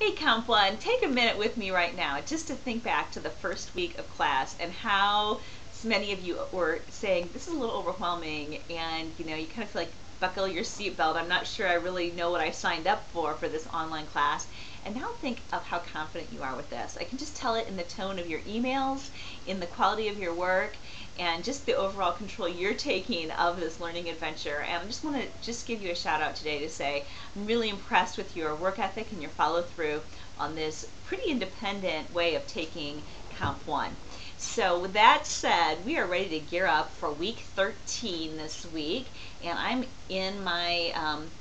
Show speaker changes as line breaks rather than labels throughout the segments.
Hey Comp One, take a minute with me right now just to think back to the first week of class and how many of you were saying this is a little overwhelming, and you kind of feel like buckle your seatbelt. I'm not sure I really know what I signed up for this online class. And now think of how confident you are with this. I can just tell it in the tone of your emails, in the quality of your work, and just the overall control you're taking of this learning adventure. And I just want to give you a shout out today to say I'm really impressed with your work ethic and your follow through on this pretty independent way of taking Comp 1. So with that said, we are ready to gear up for week 13 this week, and I'm in my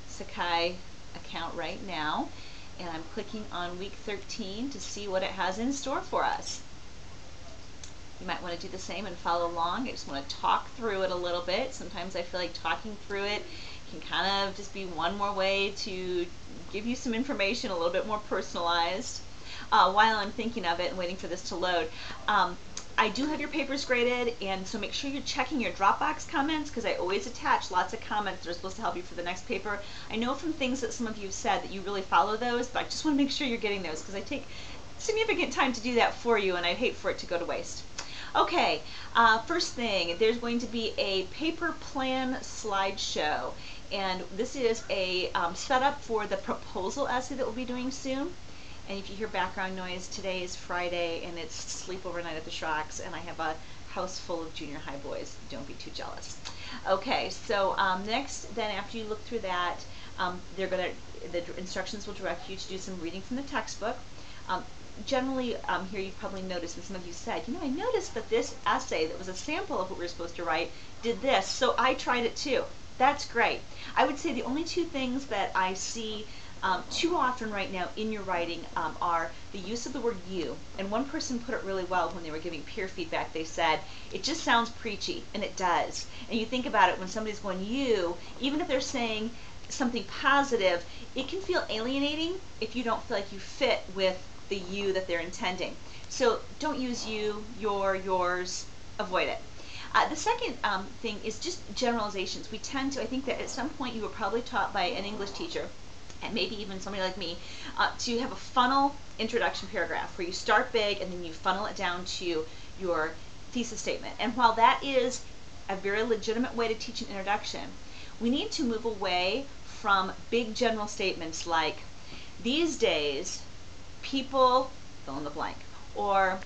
Sakai account right now, and I'm clicking on week 13 to see what it has in store for us. You might want to do the same and follow along. I just want to talk through it a little bit. Sometimes I feel like talking through it can kind of just be one more way to give you some information a little bit more personalized. While I'm thinking of it and waiting for this to load, I do have your papers graded, and so make sure you're checking your Dropbox comments, because I always attach lots of comments that are supposed to help you for the next paper. I know from things that some of you have said that you really follow those, but I just want to make sure you're getting those, because I take significant time to do that for you, and I'd hate for it to go to waste. Okay, first thing, there's going to be a paper plan slideshow, and this is a setup for the proposal essay that we'll be doing soon. And if you hear background noise, today is Friday and it's sleep overnight at the Shrocks, and I have a house full of junior high boys. Don't be too jealous. Okay, so next, then after you look through that, the instructions will direct you to do some reading from the textbook. Generally, here you've probably noticed, and some of you said, I noticed that this essay that was a sample of what we were supposed to write did this, so I tried it too. That's great. I would say the only two things that I see too often right now in your writing are the use of the word you. And one person put it really well when they were giving peer feedback. They said, it just sounds preachy, and it does. And you think about it, when somebody's going you, even if they're saying something positive, it can feel alienating if you don't feel like you fit with the you that they're intending. So don't use you, your, yours, avoid it. The second thing is just generalizations. We tend to, I think that at some point you were probably taught by an English teacher, and maybe even somebody like me, to have a funnel introduction paragraph where you start big and then you funnel it down to your thesis statement. And while that is a very legitimate way to teach an introduction, we need to move away from big general statements like, these days people fill in the blank, or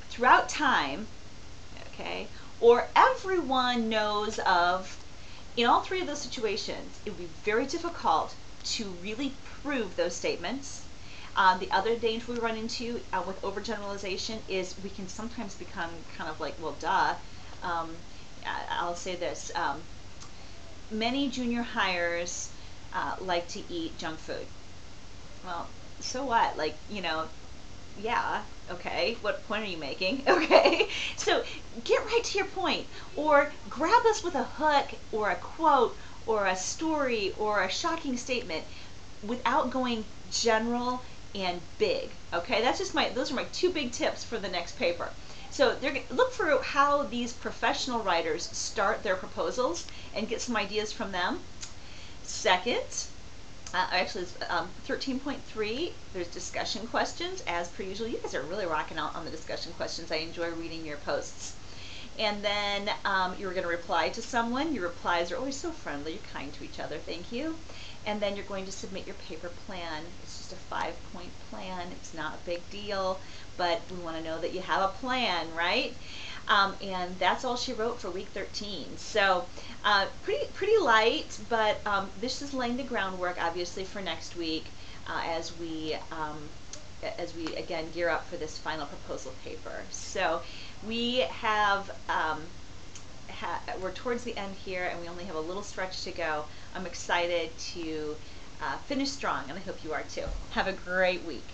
throughout time, okay, or everyone knows of. In all three of those situations, it would be very difficult to really prove those statements. The other danger we run into with overgeneralization is we can sometimes become kind of like, well, duh. I'll say this. Many junior hires like to eat junk food. Well, so what? Like, yeah, okay, what point are you making? Okay, so get right to your point, or grab us with a hook or a quote or a story or a shocking statement without going general and big. Okay, those are my two big tips for the next paper. So look for how these professional writers start their proposals and get some ideas from them. Second, actually, 13.3, there's discussion questions, as per usual. You guys are really rocking out on the discussion questions. I enjoy reading your posts. And then you're going to reply to someone. Your replies are always so friendly. You're kind to each other. Thank you. And then you're going to submit your paper plan. It's just a 5-point plan. It's not a big deal, but we want to know that you have a plan, right? And that's all she wrote for week 13. So pretty light, but this is laying the groundwork, obviously, for next week as we again gear up for this final proposal paper. So we have we're towards the end here, and we only have a little stretch to go. I'm excited to finish strong, and I hope you are too. Have a great week.